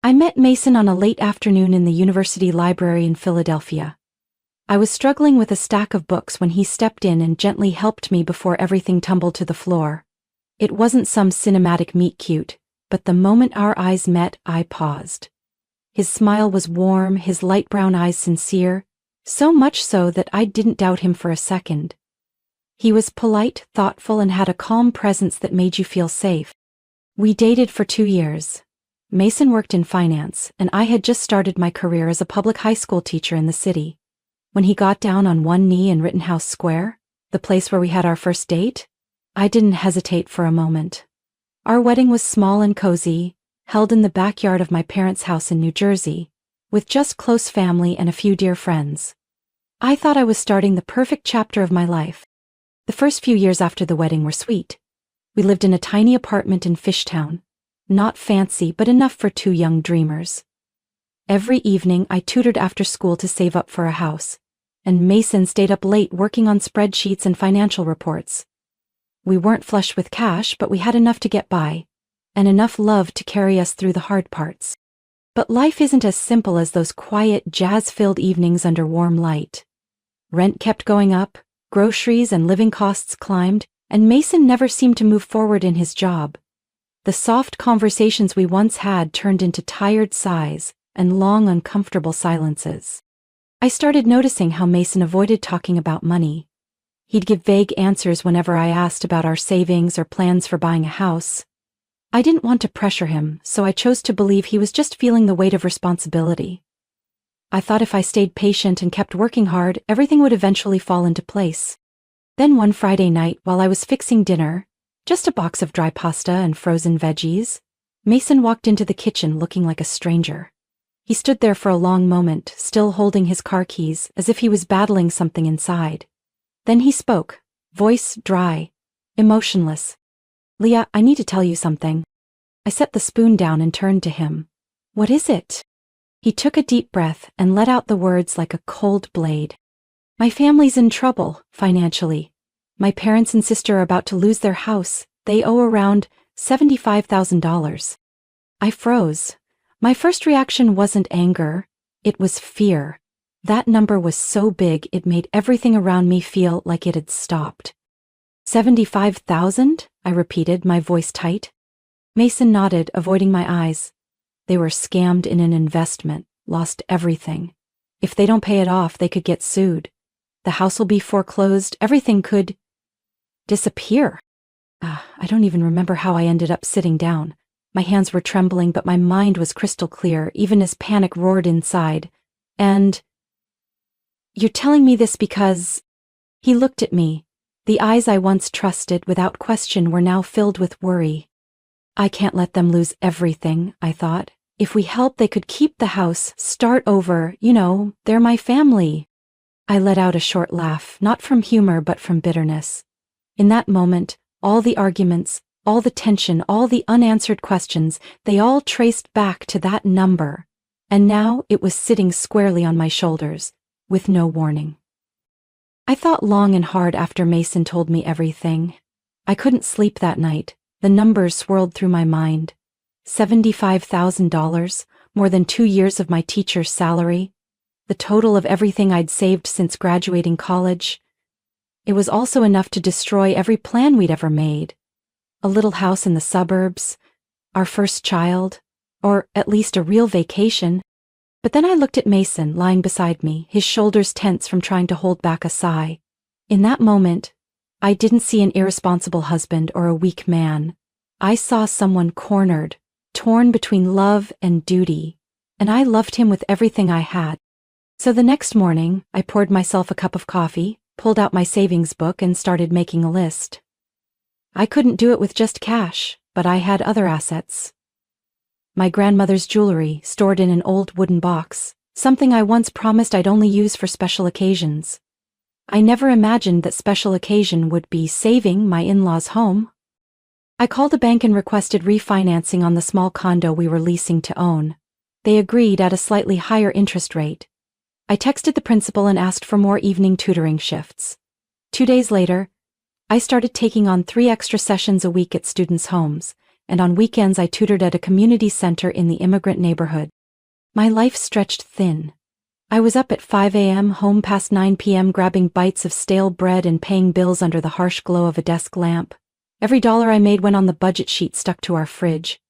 I met Mason on a late afternoon in the university library in Philadelphia. I was struggling with a stack of books when he stepped in and gently helped me before everything tumbled to the floor. It wasn't some cinematic meet-cute, but the moment our eyes met, I paused. His smile was warm, his light brown eyes sincere, so much so that I didn't doubt him for a second. He was polite, thoughtful, and had a calm presence that made you feel safe. We dated for 2 years. Mason worked in finance, and I had just started my career as a public high school teacher in the city. When he got down on one knee in Rittenhouse Square, the place where we had our first date, I didn't hesitate for a moment. Our wedding was small and cozy, held in the backyard of my parents' house in New Jersey, with just close family and a few dear friends. I thought I was starting the perfect chapter of my life. The first few years after the wedding were sweet. We lived in a tiny apartment in Fishtown. Not fancy, but enough for 2 young dreamers. Every evening I tutored after school to save up for a house, and Mason stayed up late working on spreadsheets and financial reports. We weren't flush with cash, but we had enough to get by, and enough love to carry us through the hard parts. But life isn't as simple as those quiet, jazz-filled evenings under warm light. Rent kept going up, groceries and living costs climbed, and Mason never seemed to move forward in his job. The soft conversations we once had turned into tired sighs and long, uncomfortable silences. I started noticing how Mason avoided talking about money. He'd give vague answers whenever I asked about our savings or plans for buying a house. I didn't want to pressure him, so I chose to believe he was just feeling the weight of responsibility. I thought if I stayed patient and kept working hard, everything would eventually fall into place. Then one Friday night, while I was fixing dinner, just a box of dry pasta and frozen veggies, Mason walked into the kitchen looking like a stranger. He stood there for a long moment, still holding his car keys, as if he was battling something inside. Then he spoke, voice dry, emotionless. "Leah, I need to tell you something." I set the spoon down and turned to him. "What is it?" He took a deep breath and let out the words like a cold blade. "My family's in trouble, financially. My parents and sister are about to lose their house. They owe around $75,000. I froze. My first reaction wasn't anger, it was fear. That number was so big it made everything around me feel like it had stopped. 75,000? I repeated, my voice tight. Mason nodded, avoiding my eyes. They were scammed in an investment, lost everything. If they don't pay it off, they could get sued. The house will be foreclosed, everything could disappear. I don't even remember how I ended up sitting down. My hands were trembling, but my mind was crystal clear, even as panic roared inside. "And you're telling me this because—" He looked at me. The eyes I once trusted without question were now filled with worry. "I can't let them lose everything," I thought. "If we help, they could keep the house, start over, they're my family." I let out a short laugh, not from humor but from bitterness. In that moment, all the arguments, all the tension, all the unanswered questions, they all traced back to that number. And now it was sitting squarely on my shoulders, with no warning. I thought long and hard after Mason told me everything. I couldn't sleep that night. The numbers swirled through my mind. $75,000, more than 2 years of my teacher's salary, the total of everything I'd saved since graduating college. It was also enough to destroy every plan we'd ever made. A little house in the suburbs, our first child, or at least a real vacation. But then I looked at Mason lying beside me, his shoulders tense from trying to hold back a sigh. In that moment, I didn't see an irresponsible husband or a weak man. I saw someone cornered, torn between love and duty, and I loved him with everything I had. So the next morning, I poured myself a cup of coffee, pulled out my savings book, and started making a list. I couldn't do it with just cash, but I had other assets. My grandmother's jewelry stored in an old wooden box, something I once promised I'd only use for special occasions. I never imagined that special occasion would be saving my in-laws' home. I called a bank and requested refinancing on the small condo we were leasing to own. They agreed at a slightly higher interest rate. I texted the principal and asked for more evening tutoring shifts. 2 days later, I started taking on 3 extra sessions a week at students' homes, and on weekends I tutored at a community center in the immigrant neighborhood. My life stretched thin. I was up at 5 a.m., home past 9 p.m., grabbing bites of stale bread and paying bills under the harsh glow of a desk lamp. Every dollar I made went on the budget sheet stuck to our fridge.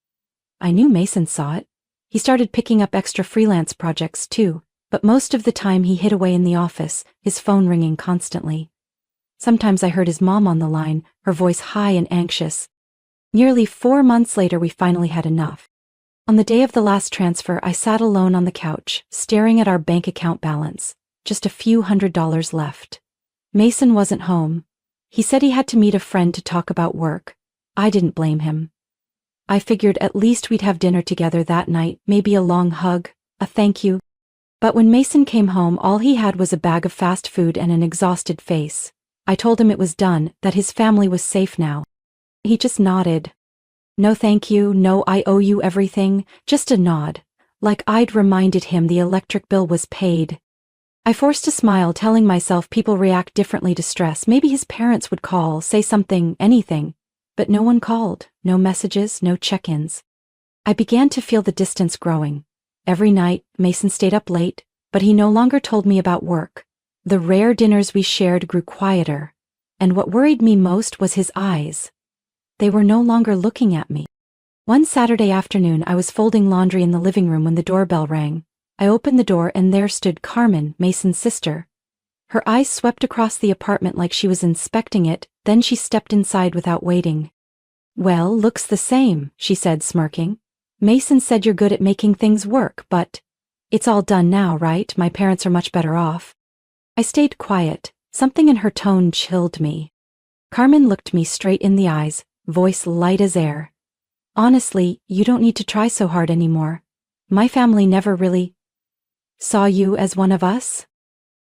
I knew Mason saw it. He started picking up extra freelance projects too, but most of the time he hid away in the office, his phone ringing constantly. Sometimes I heard his mom on the line, her voice high and anxious. Nearly 4 months later, we finally had enough. On the day of the last transfer, I sat alone on the couch, staring at our bank account balance, just a few $100s left. Mason wasn't home. He said he had to meet a friend to talk about work. I didn't blame him. I figured at least we'd have dinner together that night, maybe a long hug, a thank you. But when Mason came home, all he had was a bag of fast food and an exhausted face. I told him it was done, that his family was safe now. He just nodded. No thank you, no I owe you everything, just a nod, like I'd reminded him the electric bill was paid. I forced a smile, telling myself people react differently to stress. Maybe his parents would call, say something, anything. But no one called, no messages, no check-ins. I began to feel the distance growing. Every night, Mason stayed up late, but he no longer told me about work. The rare dinners we shared grew quieter, and what worried me most was his eyes. They were no longer looking at me. One Saturday afternoon, I was folding laundry in the living room when the doorbell rang. I opened the door and there stood Carmen, Mason's sister. Her eyes swept across the apartment like she was inspecting it, then she stepped inside without waiting. Well, looks the same, she said, smirking. Mason said you're good at making things work, but it's all done now, right? My parents are much better off. I stayed quiet. Something in her tone chilled me. Carmen looked me straight in the eyes, voice light as air. Honestly, you don't need to try so hard anymore. My family never really saw you as one of us.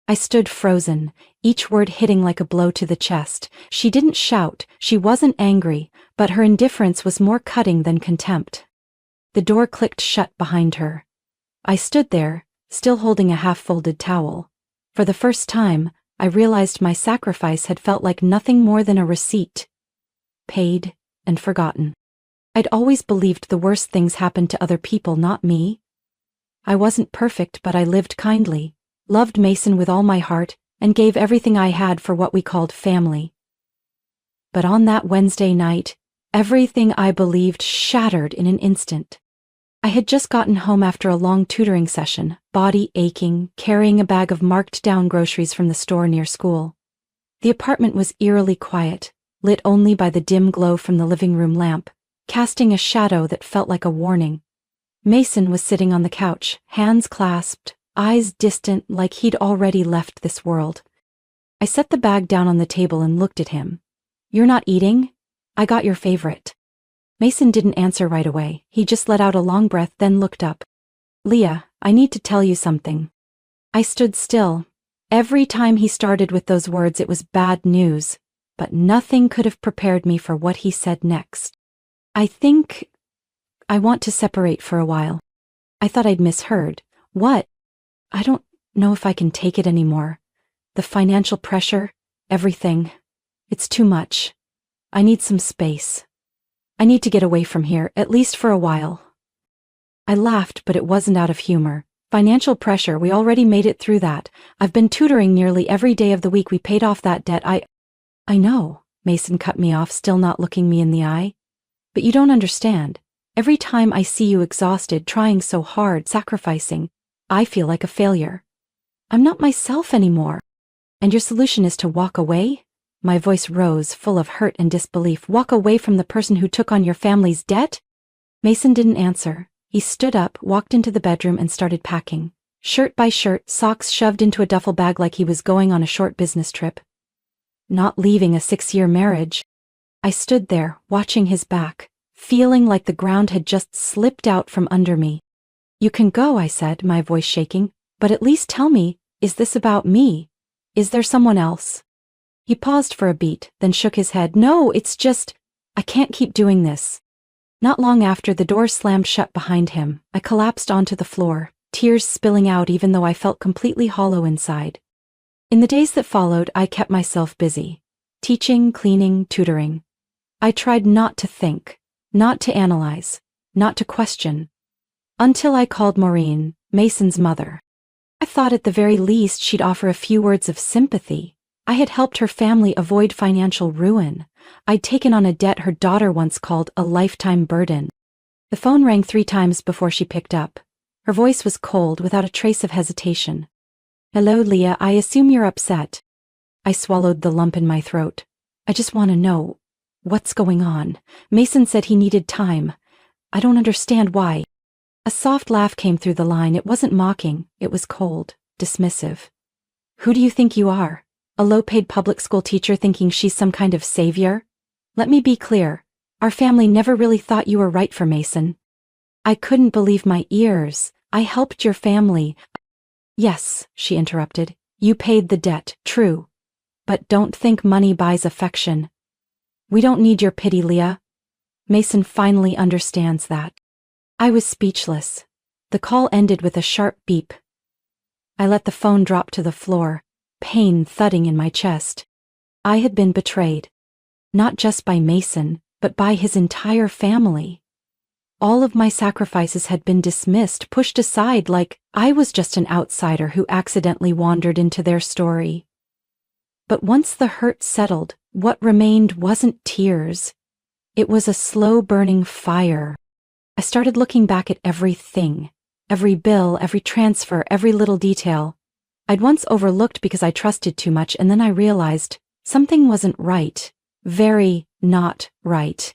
I stood frozen, each word hitting like a blow to the chest. She didn't shout, she wasn't angry, but her indifference was more cutting than contempt. The door clicked shut behind her. I stood there, still holding a half-folded towel. For the first time, I realized my sacrifice had felt like nothing more than a receipt. Paid and forgotten. I'd always believed the worst things happened to other people, not me. I wasn't perfect, but I lived kindly, loved Mason with all my heart, and gave everything I had for what we called family. But on that Wednesday night, everything I believed shattered in an instant. I had just gotten home after a long tutoring session, body aching, carrying a bag of marked-down groceries from the store near school. The apartment was eerily quiet, lit only by the dim glow from the living room lamp, casting a shadow that felt like a warning. Mason was sitting on the couch, hands clasped, eyes distant like he'd already left this world. I set the bag down on the table and looked at him. You're not eating? I got your favorite. Mason didn't answer right away. He just let out a long breath, then looked up. Leah, I need to tell you something. I stood still. Every time he started with those words, it was bad news, but nothing could have prepared me for what he said next. I think I want to separate for a while. I thought I'd misheard. What? I don't know if I can take it anymore. The financial pressure, everything. It's too much. I need some space. I need to get away from here, at least for a while. I laughed, but it wasn't out of humor. Financial pressure, we already made it through that. I've been tutoring nearly every day of the week. We paid off that debt. I know, Mason cut me off, still not looking me in the eye. But you don't understand. Every time I see you exhausted, trying so hard, sacrificing, I feel like a failure. I'm not myself anymore. And your solution is to walk away? My voice rose, full of hurt and disbelief. Walk away from the person who took on your family's debt? Mason didn't answer. He stood up, walked into the bedroom and started packing. Shirt by shirt, socks shoved into a duffel bag like he was going on a short business trip. Not leaving a 6-year marriage. I stood there, watching his back, feeling like the ground had just slipped out from under me. You can go, I said, my voice shaking, but at least tell me, is this about me? Is there someone else? He paused for a beat, then shook his head. No, it's just, I can't keep doing this. Not long after, the door slammed shut behind him. I collapsed onto the floor, tears spilling out even though I felt completely hollow inside. In the days that followed, I kept myself busy. Teaching, cleaning, tutoring. I tried not to think, Not to analyze, not to question. Until I called Maureen, Mason's mother. I thought at the very least she'd offer a few words of sympathy. I had helped her family avoid financial ruin. I'd taken on a debt her daughter once called a lifetime burden. The phone rang 3 times before she picked up. Her voice was cold, without a trace of hesitation. "Hello, Leah, I assume you're upset." I swallowed the lump in my throat. "I just want to know what's going on. Mason said he needed time. I don't understand why." A soft laugh came through the line. It wasn't mocking, it was cold, dismissive. "Who do you think you are? A low-paid public school teacher thinking she's some kind of savior? Let me be clear. Our family never really thought you were right for Mason." I couldn't believe my ears. "I helped your family." "Yes," she interrupted. "You paid the debt, true. But don't think money buys affection. We don't need your pity, Leah. Mason finally understands that." I was speechless. The call ended with a sharp beep. I let the phone drop to the floor, pain thudding in my chest. I had been betrayed. Not just by Mason, but by his entire family. All of my sacrifices had been dismissed, pushed aside like I was just an outsider who accidentally wandered into their story. But once the hurt settled, what remained wasn't tears. It was a slow-burning fire. I started looking back at everything. Every bill, every transfer, every little detail. I'd once overlooked because I trusted too much, and then I realized something wasn't right. Very not right.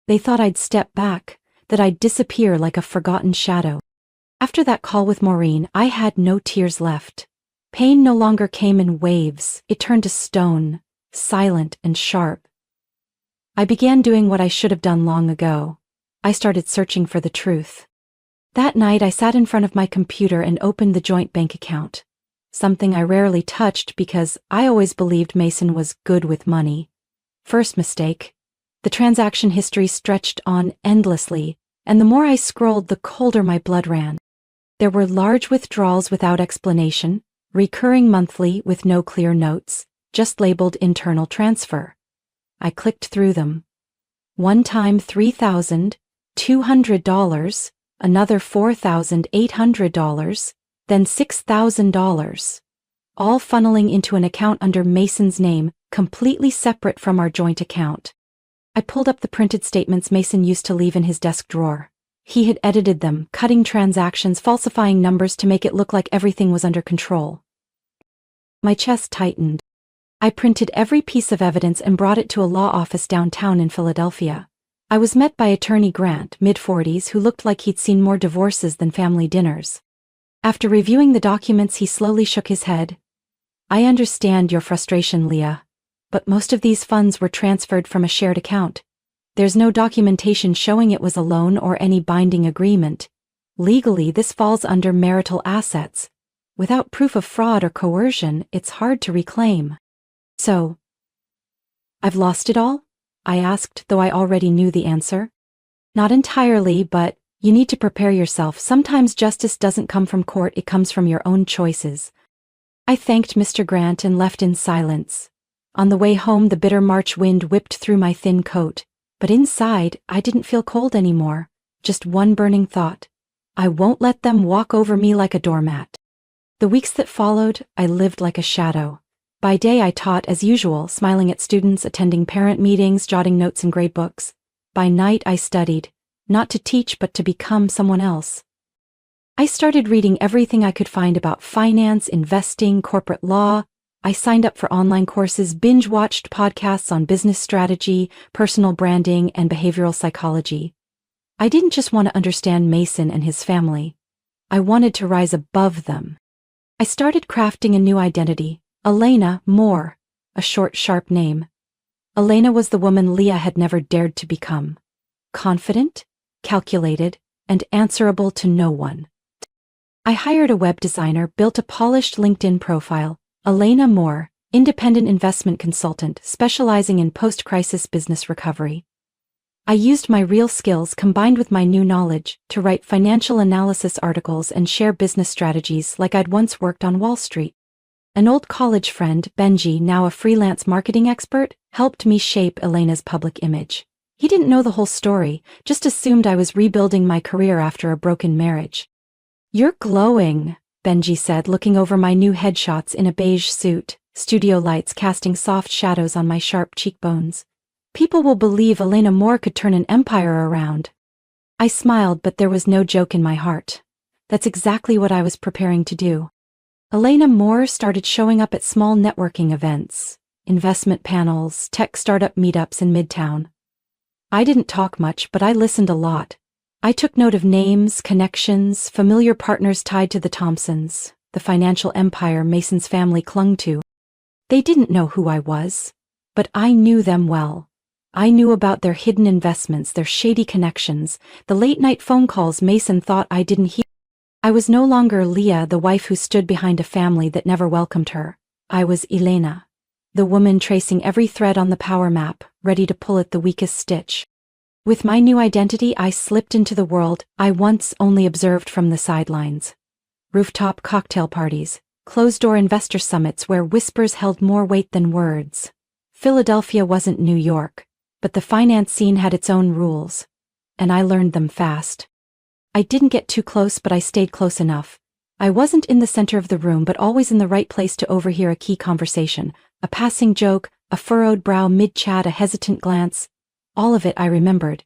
They thought I'd step back, that I'd disappear like a forgotten shadow. After that call with Maureen, I had no tears left. Pain no longer came in waves, it turned to stone, silent and sharp. I began doing what I should have done long ago. I started searching for the truth. That night I sat in front of my computer and opened the joint bank account. Something I rarely touched because I always believed Mason was good with money. First mistake. The transaction history stretched on endlessly, and the more I scrolled, the colder my blood ran. There were large withdrawals without explanation, recurring monthly with no clear notes, just labeled internal transfer. I clicked through them. One time $3,200, another $4,800, then $6,000. All funneling into an account under Mason's name, completely separate from our joint account. I pulled up the printed statements Mason used to leave in his desk drawer. He had edited them, cutting transactions, falsifying numbers to make it look like everything was under control. My chest tightened. I printed every piece of evidence and brought it to a law office downtown in Philadelphia. I was met by Attorney Grant, mid-40s, who looked like he'd seen more divorces than family dinners. After reviewing the documents, he slowly shook his head. "I understand your frustration, Leah, but most of these funds were transferred from a shared account. There's no documentation showing it was a loan or any binding agreement. Legally, this falls under marital assets. Without proof of fraud or coercion, it's hard to reclaim." "So, I've lost it all?" I asked, though I already knew the answer. "Not entirely, but you need to prepare yourself. Sometimes justice doesn't come from court, it comes from your own choices." I thanked Mr. Grant and left in silence. On the way home, the bitter March wind whipped through my thin coat, but inside, I didn't feel cold anymore. Just one burning thought. I won't let them walk over me like a doormat. The weeks that followed, I lived like a shadow. By day I taught as usual, smiling at students, attending parent meetings, jotting notes in grade books. By night I studied, not to teach but to become someone else. I started reading everything I could find about finance, investing, corporate law. I signed up for online courses, binge-watched podcasts on business strategy, personal branding, and behavioral psychology. I didn't just want to understand Mason and his family. I wanted to rise above them. I started crafting a new identity, Elena Moore, a short, sharp name. Elena was the woman Leah had never dared to become. Confident, calculated, and answerable to no one. I hired a web designer, built a polished LinkedIn profile, Elena Moore, independent investment consultant specializing in post-crisis business recovery. I used my real skills combined with my new knowledge to write financial analysis articles and share business strategies like I'd once worked on Wall Street. An old college friend, Benji, now a freelance marketing expert, helped me shape Elena's public image. He didn't know the whole story, just assumed I was rebuilding my career after a broken marriage. "You're glowing," Benji said, looking over my new headshots in a beige suit, studio lights casting soft shadows on my sharp cheekbones. "People will believe Elena Moore could turn an empire around." I smiled, but there was no joke in my heart. That's exactly what I was preparing to do. Elena Moore started showing up at small networking events, investment panels, tech startup meetups in Midtown. I didn't talk much, but I listened a lot. I took note of names, connections, familiar partners tied to the Thompsons, the financial empire Mason's family clung to. They didn't know who I was, but I knew them well. I knew about their hidden investments, their shady connections, the late-night phone calls Mason thought I didn't hear. I was no longer Leah, the wife who stood behind a family that never welcomed her. I was Elena, the woman tracing every thread on the power map, ready to pull at the weakest stitch. With my new identity, I slipped into the world I once only observed from the sidelines. Rooftop cocktail parties, closed-door investor summits where whispers held more weight than words. Philadelphia wasn't New York, but the finance scene had its own rules, and I learned them fast. I didn't get too close, but I stayed close enough. I wasn't in the center of the room, but always in the right place to overhear a key conversation, a passing joke, a furrowed brow mid-chat, a hesitant glance. All of it I remembered.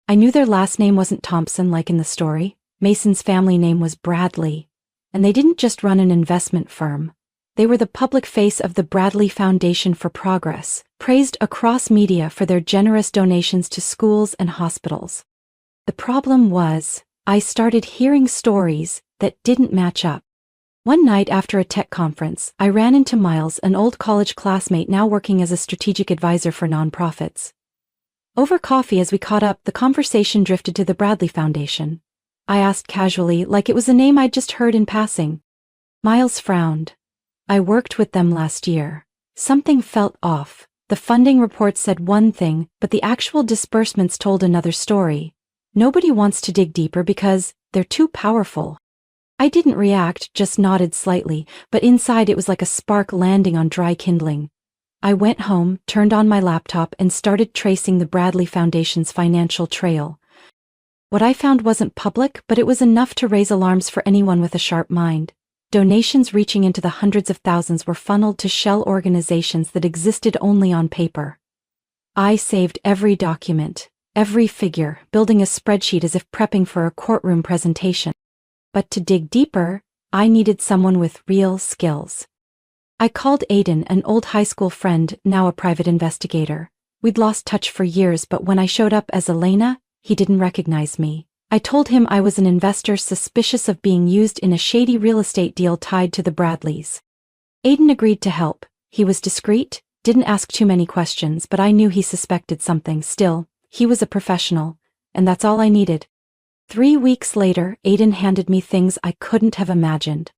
I knew their last name wasn't Thompson like in the story. Mason's family name was Bradley. And they didn't just run an investment firm. They were the public face of the Bradley Foundation for Progress, praised across media for their generous donations to schools and hospitals. The problem was, I started hearing stories that didn't match up. One night after a tech conference, I ran into Miles, an old college classmate now working as a strategic advisor for nonprofits. Over coffee, as we caught up, the conversation drifted to the Bradley Foundation. I asked casually, like it was a name I'd just heard in passing. Miles frowned. "I worked with them last year." Something felt off. The funding report said one thing, but the actual disbursements told another story. Nobody wants to dig deeper because they're too powerful. I didn't react, just nodded slightly, but inside it was like a spark landing on dry kindling. I went home, turned on my laptop, and started tracing the Bradley Foundation's financial trail. What I found wasn't public, but it was enough to raise alarms for anyone with a sharp mind. Donations reaching into the hundreds of thousands were funneled to shell organizations that existed only on paper. I saved every document, every figure, building a spreadsheet as if prepping for a courtroom presentation. But to dig deeper, I needed someone with real skills. I called Aiden, an old high school friend, now a private investigator. We'd lost touch for years, but when I showed up as Elena, he didn't recognize me. I told him I was an investor suspicious of being used in a shady real estate deal tied to the Bradleys. Aiden agreed to help. He was discreet, didn't ask too many questions, but I knew he suspected something. Still, he was a professional, and that's all I needed. 3 weeks later, Aiden handed me things I couldn't have imagined.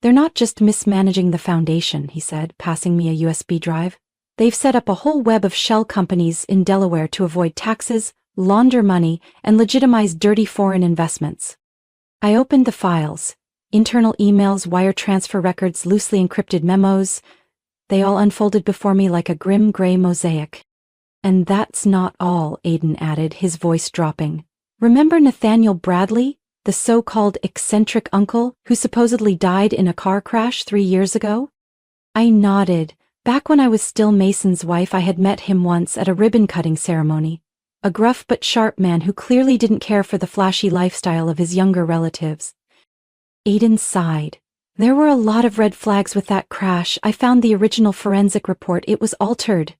"They're not just mismanaging the foundation," he said, passing me a USB drive. "They've set up a whole web of shell companies in Delaware to avoid taxes, launder money, and legitimize dirty foreign investments." I opened the files. Internal emails, wire transfer records, loosely encrypted memos. They all unfolded before me like a grim gray mosaic. "And that's not all," Aiden added, his voice dropping. "Remember Nathaniel Bradley, the so-called eccentric uncle who supposedly died in a car crash 3 years ago?" I nodded. Back when I was still Mason's wife, I had met him once at a ribbon-cutting ceremony. A gruff but sharp man who clearly didn't care for the flashy lifestyle of his younger relatives. Aiden sighed. "There were a lot of red flags with that crash. I found the original forensic report. It was altered.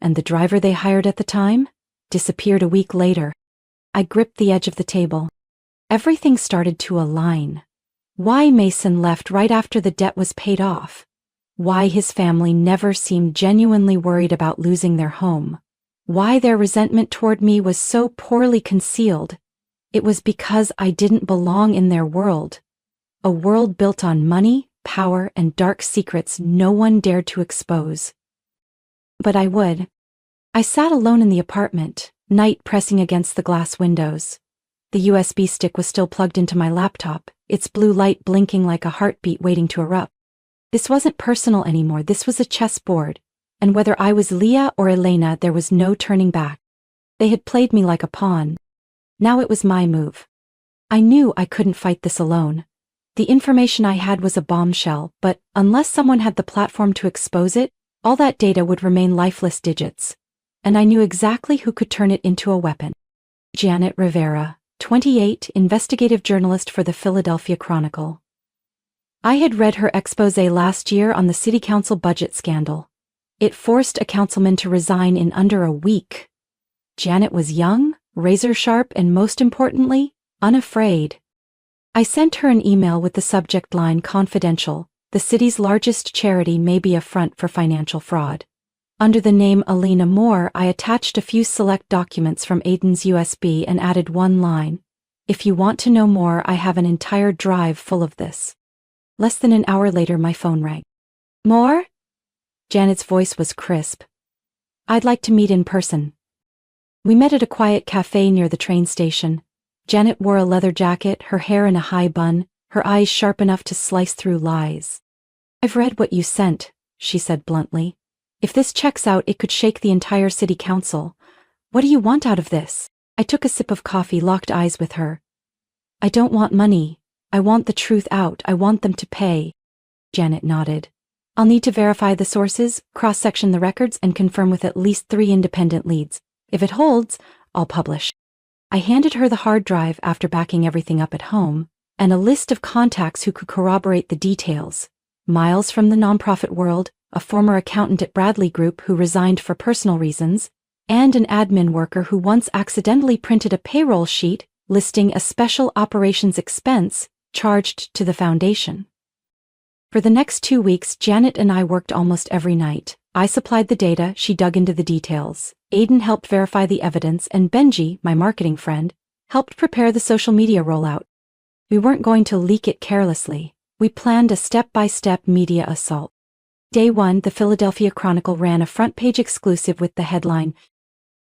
And the driver they hired at the time? Disappeared a week later." I gripped the edge of the table. Everything started to align. Why Mason left right after the debt was paid off. Why his family never seemed genuinely worried about losing their home. Why their resentment toward me was so poorly concealed. It was because I didn't belong in their world. A world built on money, power, and dark secrets no one dared to expose. But I would. I sat alone in the apartment, night pressing against the glass windows. The USB stick was still plugged into my laptop, its blue light blinking like a heartbeat waiting to erupt. This wasn't personal anymore, this was a chessboard. And whether I was Leah or Elena, there was no turning back. They had played me like a pawn. Now it was my move. I knew I couldn't fight this alone. The information I had was a bombshell, but unless someone had the platform to expose it, all that data would remain lifeless digits. And I knew exactly who could turn it into a weapon. Janet Rivera, 28, investigative journalist for the Philadelphia Chronicle. I had read her exposé last year on the city council budget scandal. It forced a councilman to resign in under a week. Janet was young, razor-sharp, and most importantly, unafraid. I sent her an email with the subject line "Confidential. The city's largest charity may be a front for financial fraud." Under the name Alina Moore, I attached a few select documents from Aiden's USB and added one line: "If you want to know more, I have an entire drive full of this." Less than an hour later, my phone rang. "Moore?" Janet's voice was crisp. "I'd like to meet in person." We met at a quiet cafe near the train station. Janet wore a leather jacket, her hair in a high bun, her eyes sharp enough to slice through lies. "I've read what you sent," she said bluntly. "If this checks out, it could shake the entire city council. What do you want out of this?" I took a sip of coffee, locked eyes with her. "I don't want money. I want the truth out. I want them to pay." Janet nodded. "I'll need to verify the sources, cross-section the records, and confirm with at least 3 independent leads. If it holds, I'll publish." I handed her the hard drive after backing everything up at home, and a list of contacts who could corroborate the details. Miles from the nonprofit world, a former accountant at Bradley Group who resigned for personal reasons, and an admin worker who once accidentally printed a payroll sheet listing a special operations expense charged to the foundation. For the next 2 weeks, Janet and I worked almost every night. I supplied the data, she dug into the details. Aiden helped verify the evidence, and Benji, my marketing friend, helped prepare the social media rollout. We weren't going to leak it carelessly. We planned a step-by-step media assault. Day 1, the Philadelphia Chronicle ran a front-page exclusive with the headline,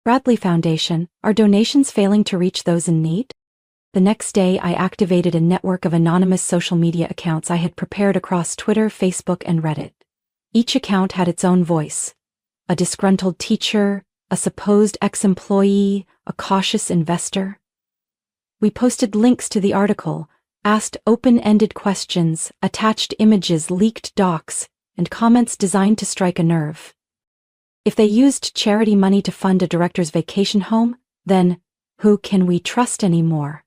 "Bradley Foundation, Are Donations Failing to Reach Those in Need?" The next day, I activated a network of anonymous social media accounts I had prepared across Twitter, Facebook, and Reddit. Each account had its own voice. A disgruntled teacher, a supposed ex-employee, a cautious investor. We posted links to the article, asked open-ended questions, attached images, leaked docs, and comments designed to strike a nerve. If they used charity money to fund a director's vacation home, then who can we trust anymore?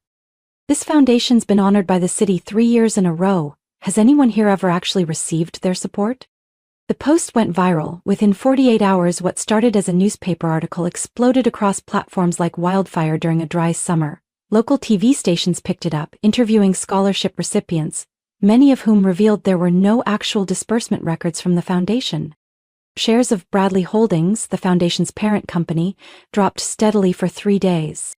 This foundation's been honored by the city 3 years in a row. Has anyone here ever actually received their support? The post went viral. Within 48 hours, what started as a newspaper article exploded across platforms like wildfire during a dry summer. Local TV stations picked it up, interviewing scholarship recipients, many of whom revealed there were no actual disbursement records from the foundation. Shares of Bradley Holdings, the foundation's parent company, dropped steadily for 3 days.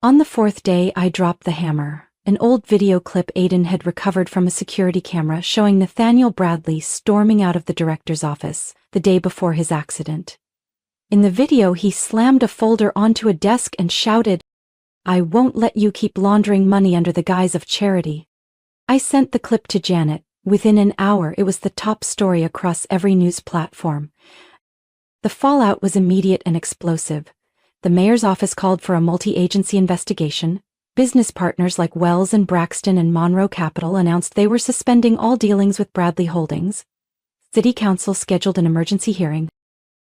On the 4th day, I dropped the hammer. An old video clip Aiden had recovered from a security camera showing Nathaniel Bradley storming out of the director's office the day before his accident. In the video, he slammed a folder onto a desk and shouted, "I won't let you keep laundering money under the guise of charity." I sent the clip to Janet. Within an hour, it was the top story across every news platform. The fallout was immediate and explosive. The mayor's office called for a multi-agency investigation. Business partners like Wells and Braxton and Monroe Capital announced they were suspending all dealings with Bradley Holdings. City Council scheduled an emergency hearing.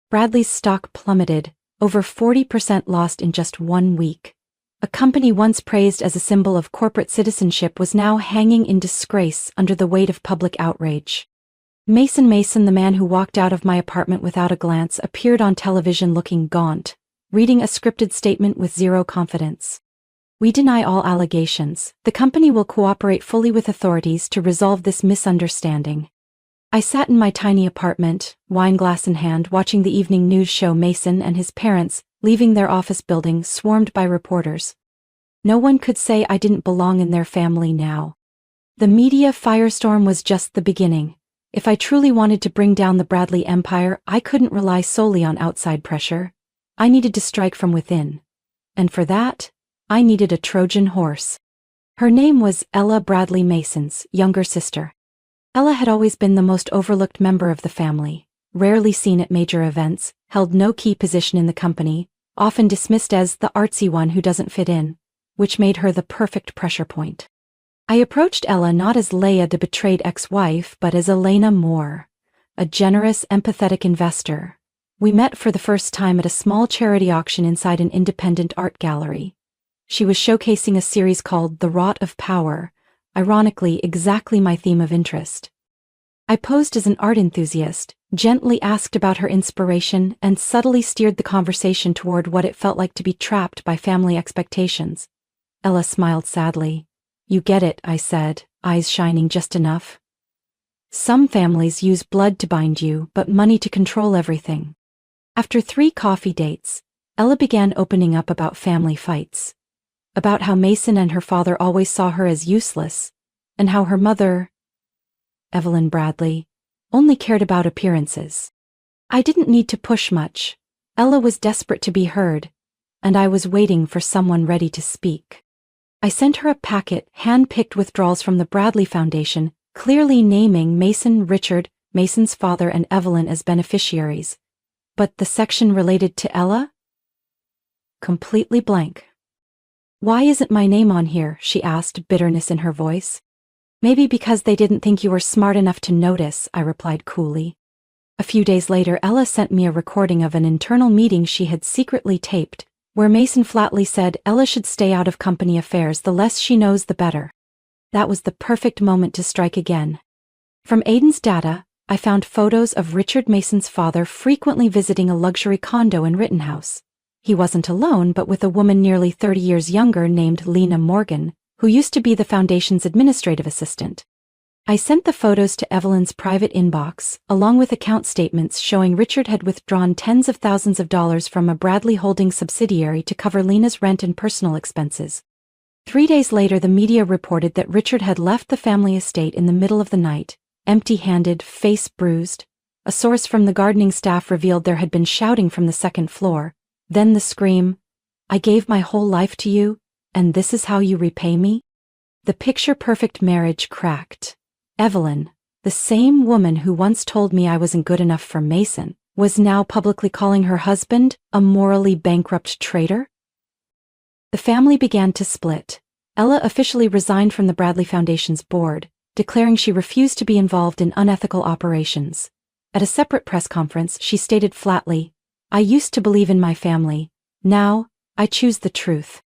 Bradley's stock plummeted, over 40% lost in just 1 week. A company once praised as a symbol of corporate citizenship was now hanging in disgrace under the weight of public outrage. Mason, the man who walked out of my apartment without a glance, appeared on television looking gaunt, reading a scripted statement with zero confidence. "We deny all allegations. The company will cooperate fully with authorities to resolve this misunderstanding." I sat in my tiny apartment, wine glass in hand, watching the evening news show. Mason and his parents, leaving their office building, swarmed by reporters. No one could say I didn't belong in their family now. The media firestorm was just the beginning. If I truly wanted to bring down the Bradley empire, I couldn't rely solely on outside pressure. I needed to strike from within. And for that, I needed a Trojan horse. Her name was Ella Bradley Mason's younger sister. Ella had always been the most overlooked member of the family, rarely seen at major events, held no key position in the company, often dismissed as the artsy one who doesn't fit in, which made her the perfect pressure point. I approached Ella not as Leia, the betrayed ex-wife, but as Elena Moore, a generous, empathetic investor. We met for the first time at a small charity auction inside an independent art gallery. She was showcasing a series called The Rot of Power, ironically exactly my theme of interest. I posed as an art enthusiast, gently asked about her inspiration, and subtly steered the conversation toward what it felt like to be trapped by family expectations. Ella smiled sadly. "You get it," I said, eyes shining just enough. "Some families use blood to bind you, but money to control everything." After 3 coffee dates, Ella began opening up about family fights. About how Mason and her father always saw her as useless, and how her mother, Evelyn Bradley, only cared about appearances. I didn't need to push much. Ella was desperate to be heard, and I was waiting for someone ready to speak. I sent her a packet, hand-picked withdrawals from the Bradley Foundation, clearly naming Mason, Richard, Mason's father, and Evelyn as beneficiaries. But the section related to Ella? Completely blank. "Why isn't my name on here?" she asked, bitterness in her voice. "Maybe because they didn't think you were smart enough to notice," I replied coolly. A few days later, Ella sent me a recording of an internal meeting she had secretly taped, where Mason flatly said Ella should stay out of company affairs. "The less she knows, the better." That was the perfect moment to strike again. From Aiden's data, I found photos of Richard Mason's father frequently visiting a luxury condo in Rittenhouse. He wasn't alone, but with a woman nearly 30 years younger named Lena Morgan, who used to be the foundation's administrative assistant. I sent the photos to Evelyn's private inbox, along with account statements showing Richard had withdrawn tens of thousands of dollars from a Bradley Holdings subsidiary to cover Lena's rent and personal expenses. 3 days later, the media reported that Richard had left the family estate in the middle of the night, empty-handed, face bruised. A source from the gardening staff revealed there had been shouting from the second floor, then the scream, "I gave my whole life to you, and this is how you repay me?" The picture-perfect marriage cracked. Evelyn, the same woman who once told me I wasn't good enough for Mason, was now publicly calling her husband a morally bankrupt traitor. The family began to split. Ella officially resigned from the Bradley Foundation's board, declaring she refused to be involved in unethical operations. At a separate press conference, she stated flatly, "I used to believe in my family. Now, I choose the truth."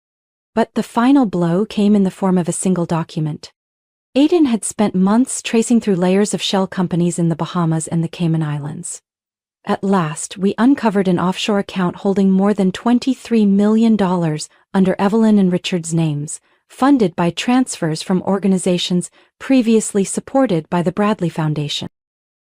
But the final blow came in the form of a single document. Aiden had spent months tracing through layers of shell companies in the Bahamas and the Cayman Islands. At last, we uncovered an offshore account holding more than $23 million under Evelyn and Richard's names, funded by transfers from organizations previously supported by the Bradley Foundation.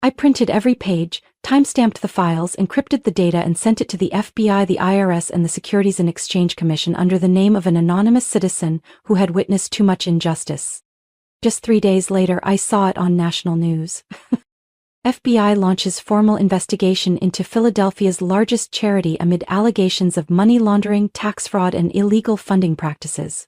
I printed every page, time-stamped the files, encrypted the data, and sent it to the FBI, the IRS, and the Securities and Exchange Commission under the name of an anonymous citizen who had witnessed too much injustice. Just 3 days later, I saw it on national news. FBI launches formal investigation into Philadelphia's largest charity amid allegations of money laundering, tax fraud, and illegal funding practices.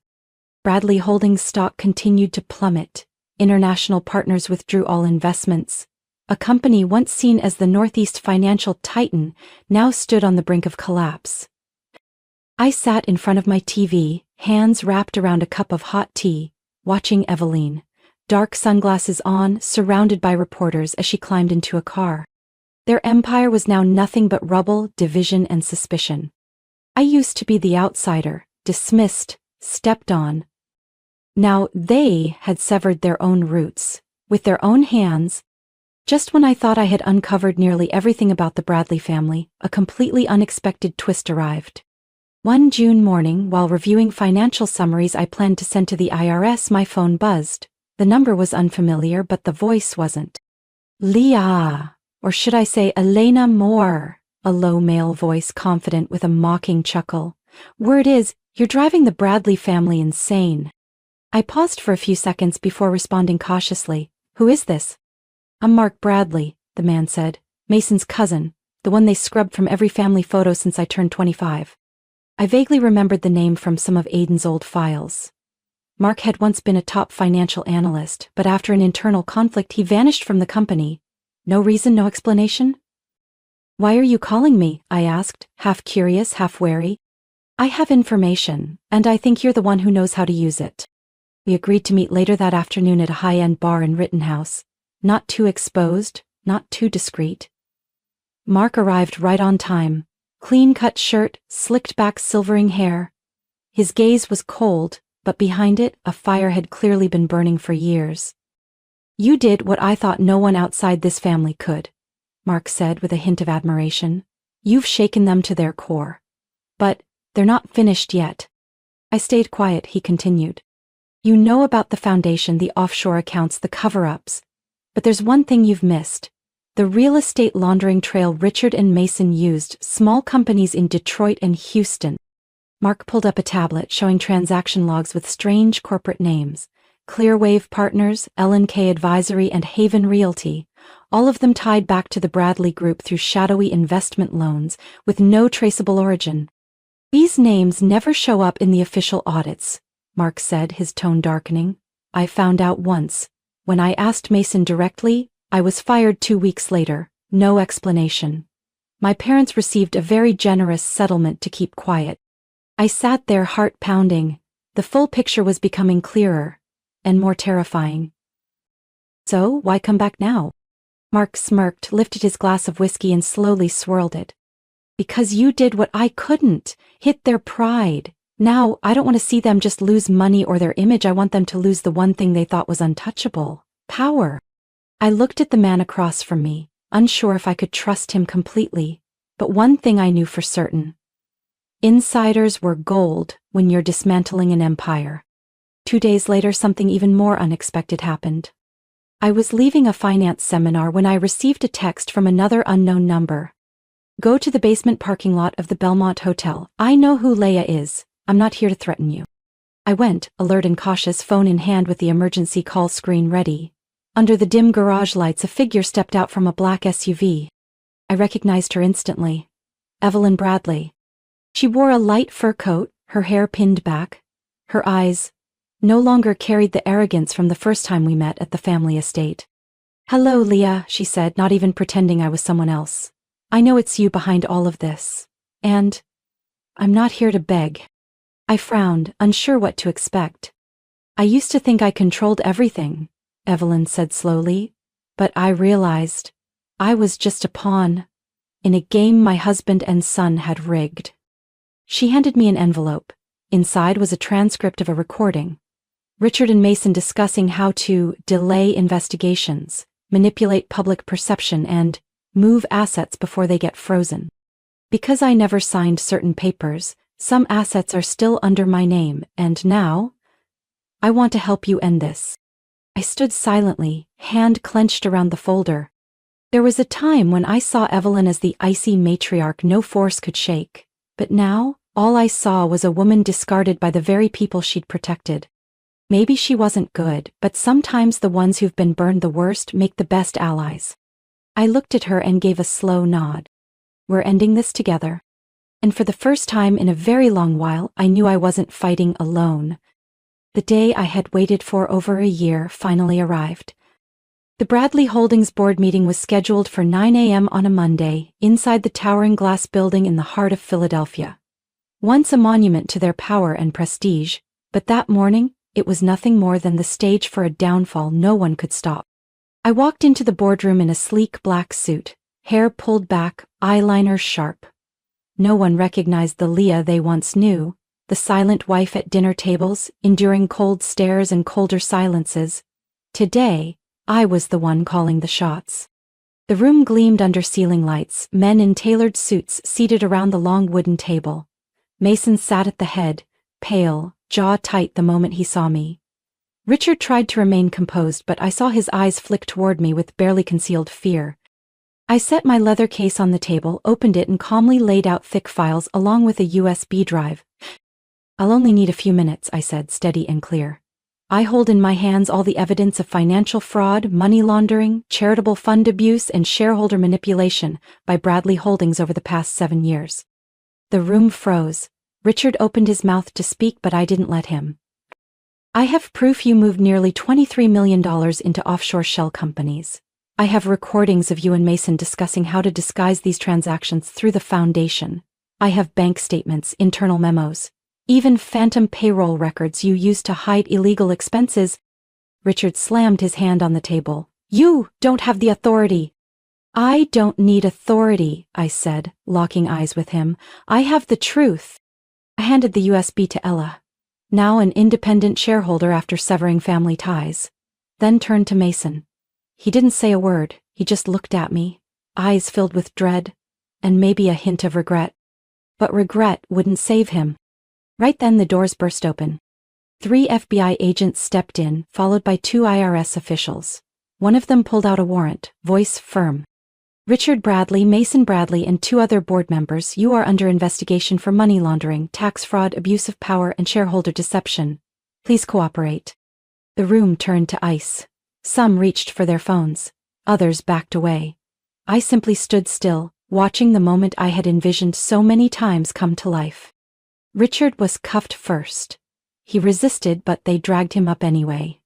Bradley Holdings stock continued to plummet. International partners withdrew all investments. A company once seen as the Northeast financial titan now stood on the brink of collapse. I sat in front of my TV, hands wrapped around a cup of hot tea, watching Evelyn, dark sunglasses on, surrounded by reporters as she climbed into a car. Their empire was now nothing but rubble, division, and suspicion. I used to be the outsider, dismissed, stepped on. Now they had severed their own roots, with their own hands. Just when I thought I had uncovered nearly everything about the Bradley family, a completely unexpected twist arrived. One June morning, while reviewing financial summaries I planned to send to the IRS, my phone buzzed. The number was unfamiliar, but the voice wasn't. "Leah," or should I say Elena Moore, a low male voice confident with a mocking chuckle. "Word is, you're driving the Bradley family insane." I paused for a few seconds before responding cautiously. "Who is this?" "I'm Mark Bradley," the man said. "Mason's cousin, the one they scrubbed from every family photo since I turned 25. I vaguely remembered the name from some of Aiden's old files. Mark had once been a top financial analyst, but after an internal conflict he vanished from the company. No reason, no explanation? "Why are you calling me?" I asked, half curious, half wary. I have information, and I think you're the one who knows how to use it. We agreed to meet later that afternoon at a high-end bar in Rittenhouse. Not too exposed, not too discreet. Mark arrived right on time. Clean-cut shirt, slicked-back silvering hair. His gaze was cold, but behind it, a fire had clearly been burning for years. You did what I thought no one outside this family could, Mark said with a hint of admiration. You've shaken them to their core. But they're not finished yet. I stayed quiet, he continued. You know about the foundation, the offshore accounts, the cover-ups. But there's one thing you've missed. The real estate laundering trail Richard and Mason used, small companies in Detroit and Houston. Mark pulled up a tablet showing transaction logs with strange corporate names. Clearwave Partners, L&K Advisory, and Haven Realty, all of them tied back to the Bradley Group through shadowy investment loans with no traceable origin. These names never show up in the official audits, Mark said, his tone darkening. I found out once. When I asked Mason directly, I was fired 2 weeks later, no explanation. My parents received a very generous settlement to keep quiet. I sat there, heart pounding. The full picture was becoming clearer and more terrifying. So, why come back now? Mark smirked, lifted his glass of whiskey and slowly swirled it. Because you did what I couldn't, hit their pride. Now, I don't want to see them just lose money or their image. I want them to lose the one thing they thought was untouchable: power. I looked at the man across from me, unsure if I could trust him completely, but one thing I knew for certain. Insiders were gold when you're dismantling an empire. 2 days later, something even more unexpected happened. I was leaving a finance seminar when I received a text from another unknown number. Go to the basement parking lot of the Belmont Hotel. I know who Leia is. I'm not here to threaten you. I went, alert and cautious, phone in hand with the emergency call screen ready. Under the dim garage lights, a figure stepped out from a black SUV. I recognized her instantly. Evelyn Bradley. She wore a light fur coat, her hair pinned back. Her eyes no longer carried the arrogance from the first time we met at the family estate. Hello, Leah, she said, not even pretending I was someone else. I know it's you behind all of this. And I'm not here to beg. I frowned, unsure what to expect. I used to think I controlled everything, Evelyn said slowly, but I realized I was just a pawn in a game my husband and son had rigged. She handed me an envelope. Inside was a transcript of a recording. Richard and Mason discussing how to delay investigations, manipulate public perception, and move assets before they get frozen. Because I never signed certain papers, some assets are still under my name, and now, I want to help you end this. I stood silently, hand clenched around the folder. There was a time when I saw Evelyn as the icy matriarch no force could shake, but now, all I saw was a woman discarded by the very people she'd protected. Maybe she wasn't good, but sometimes the ones who've been burned the worst make the best allies. I looked at her and gave a slow nod. We're ending this together. And for the first time in a very long while, I knew I wasn't fighting alone. The day I had waited for over a year finally arrived. The Bradley Holdings board meeting was scheduled for 9 a.m. on a Monday, inside the towering glass building in the heart of Philadelphia. Once a monument to their power and prestige, but that morning, it was nothing more than the stage for a downfall no one could stop. I walked into the boardroom in a sleek black suit, hair pulled back, eyeliner sharp. No one recognized the Leah they once knew, the silent wife at dinner tables, enduring cold stares and colder silences. Today, I was the one calling the shots. The room gleamed under ceiling lights, men in tailored suits seated around the long wooden table. Mason sat at the head, pale, jaw tight the moment he saw me. Richard tried to remain composed, but I saw his eyes flick toward me with barely concealed fear. I set my leather case on the table, opened it, and calmly laid out thick files along with a USB drive. I'll only need a few minutes, I said, steady and clear. I hold in my hands all the evidence of financial fraud, money laundering, charitable fund abuse, and shareholder manipulation by Bradley Holdings over the past 7 years. The room froze. Richard opened his mouth to speak, but I didn't let him. I have proof you moved nearly $23 million into offshore shell companies. I have recordings of you and Mason discussing how to disguise these transactions through the foundation. I have bank statements, internal memos, even phantom payroll records you used to hide illegal expenses. Richard slammed his hand on the table. You don't have the authority. I don't need authority, I said, locking eyes with him. I have the truth. I handed the USB to Ella, now an independent shareholder after severing family ties, then turned to Mason. He didn't say a word, he just looked at me, eyes filled with dread, and maybe a hint of regret. But regret wouldn't save him. Right then the doors burst open. 3 FBI agents stepped in, followed by 2 IRS officials. One of them pulled out a warrant, voice firm. Richard Bradley, Mason Bradley, and 2 other board members, you are under investigation for money laundering, tax fraud, abuse of power, and shareholder deception. Please cooperate. The room turned to ice. Some reached for their phones. Others backed away. I simply stood still, watching the moment I had envisioned so many times come to life. Richard was cuffed first. He resisted, but they dragged him up anyway.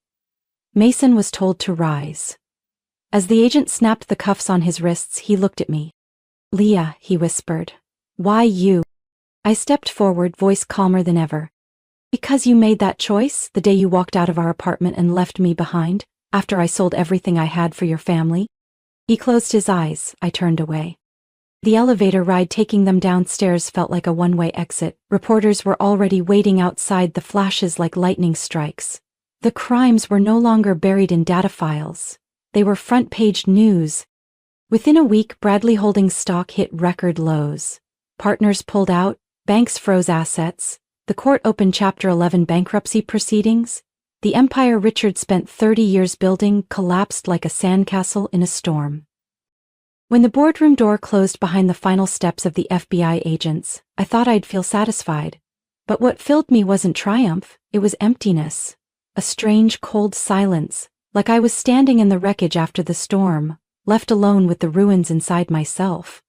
Mason was told to rise. As the agent snapped the cuffs on his wrists, he looked at me. Leah, he whispered. Why you? I stepped forward, voice calmer than ever. Because you made that choice, the day you walked out of our apartment and left me behind, after I sold everything I had for your family. He closed his eyes, I turned away. The elevator ride taking them downstairs felt like a one-way exit. Reporters were already waiting outside, the flashes like lightning strikes. The crimes were no longer buried in data files. They were front-page news. Within a week, Bradley Holdings stock hit record lows. Partners pulled out, banks froze assets, the court opened Chapter 11 bankruptcy proceedings. The empire Richard spent 30 years building collapsed like a sandcastle in a storm. When the boardroom door closed behind the final steps of the FBI agents, I thought I'd feel satisfied. But what filled me wasn't triumph, it was emptiness. A strange, cold silence, like I was standing in the wreckage after the storm, left alone with the ruins inside myself.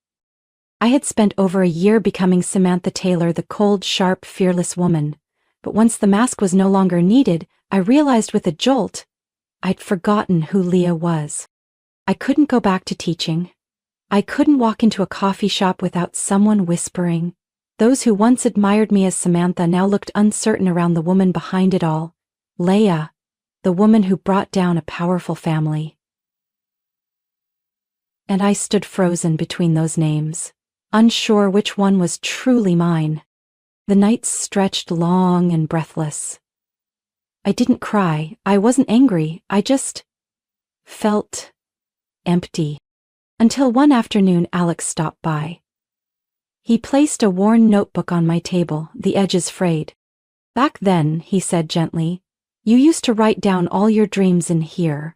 I had spent over a year becoming Samantha Taylor, the cold, sharp, fearless woman. But once the mask was no longer needed, I realized with a jolt, I'd forgotten who Leah was. I couldn't go back to teaching. I couldn't walk into a coffee shop without someone whispering. Those who once admired me as Samantha now looked uncertain around the woman behind it all. Leah, the woman who brought down a powerful family. And I stood frozen between those names, unsure which one was truly mine. The nights stretched long and breathless. I didn't cry, I wasn't angry, I just felt empty. Until one afternoon Alex stopped by. He placed a worn notebook on my table, the edges frayed. Back then, he said gently, you used to write down all your dreams in here.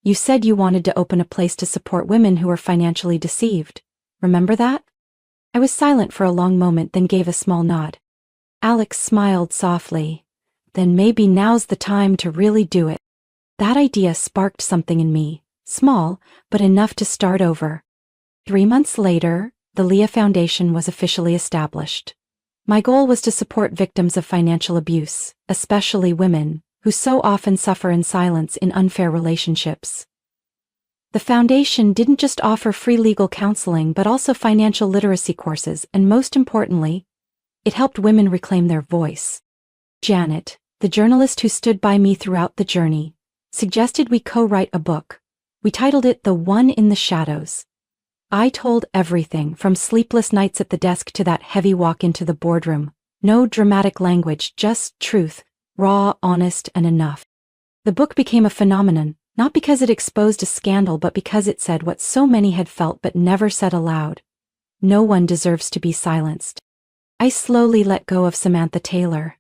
You said you wanted to open a place to support women who were financially deceived. Remember that? I was silent for a long moment, then gave a small nod. Alex smiled softly. Then maybe now's the time to really do it. That idea sparked something in me, small, but enough to start over. 3 months later, the Leah Foundation was officially established. My goal was to support victims of financial abuse, especially women, who so often suffer in silence in unfair relationships. The foundation didn't just offer free legal counseling but also financial literacy courses, and most importantly, it helped women reclaim their voice. Janet, the journalist who stood by me throughout the journey, suggested we co-write a book. We titled it The One in the Shadows. I told everything from sleepless nights at the desk to that heavy walk into the boardroom. No dramatic language, just truth, raw, honest, and enough. The book became a phenomenon, not because it exposed a scandal but because it said what so many had felt but never said aloud. No one deserves to be silenced. I slowly let go of Samantha Taylor.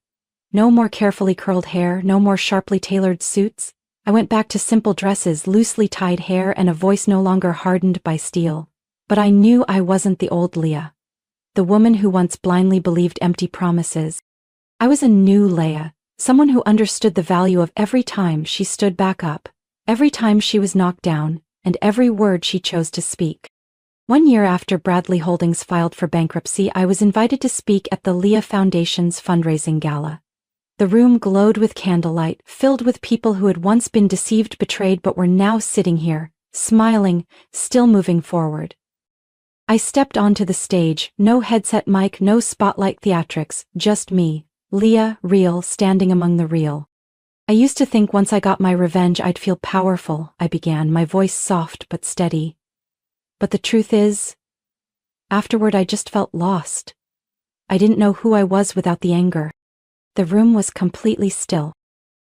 No more carefully curled hair, no more sharply tailored suits. I went back to simple dresses, loosely tied hair, and a voice no longer hardened by steel. But I knew I wasn't the old Leah, the woman who once blindly believed empty promises. I was a new Leah, someone who understood the value of every time she stood back up, every time she was knocked down, and every word she chose to speak. 1 year after Bradley Holdings filed for bankruptcy, I was invited to speak at the Leah Foundation's fundraising gala. The room glowed with candlelight, filled with people who had once been deceived, betrayed, but were now sitting here, smiling, still moving forward. I stepped onto the stage, no headset mic, no spotlight theatrics, just me, Leah, real, standing among the real. I used to think once I got my revenge I'd feel powerful, I began, my voice soft but steady. But the truth is, afterward I just felt lost. I didn't know who I was without the anger. The room was completely still.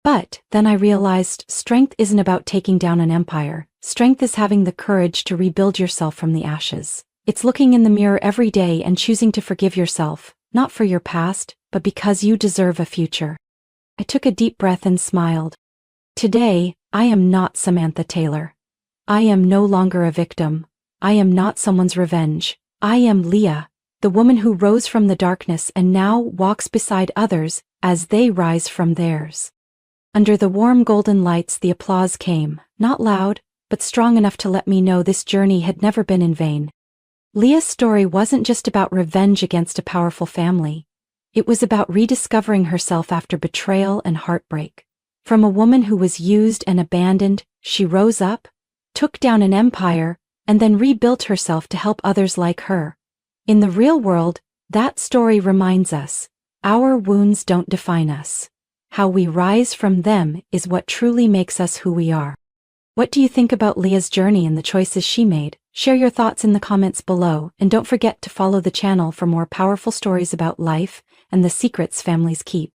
But then I realized strength isn't about taking down an empire. Strength is having the courage to rebuild yourself from the ashes. It's looking in the mirror every day and choosing to forgive yourself, not for your past, but because you deserve a future. I took a deep breath and smiled. Today, I am not Samantha Taylor. I am no longer a victim. I am not someone's revenge. I am Leah, the woman who rose from the darkness and now walks beside others as they rise from theirs. Under the warm golden lights the applause came, not loud, but strong enough to let me know this journey had never been in vain. Leah's story wasn't just about revenge against a powerful family. It was about rediscovering herself after betrayal and heartbreak. From a woman who was used and abandoned, she rose up, took down an empire, and then rebuilt herself to help others like her. In the real world, that story reminds us, our wounds don't define us. How we rise from them is what truly makes us who we are. What do you think about Leah's journey and the choices she made? Share your thoughts in the comments below, and don't forget to follow the channel for more powerful stories about life and the secrets families keep.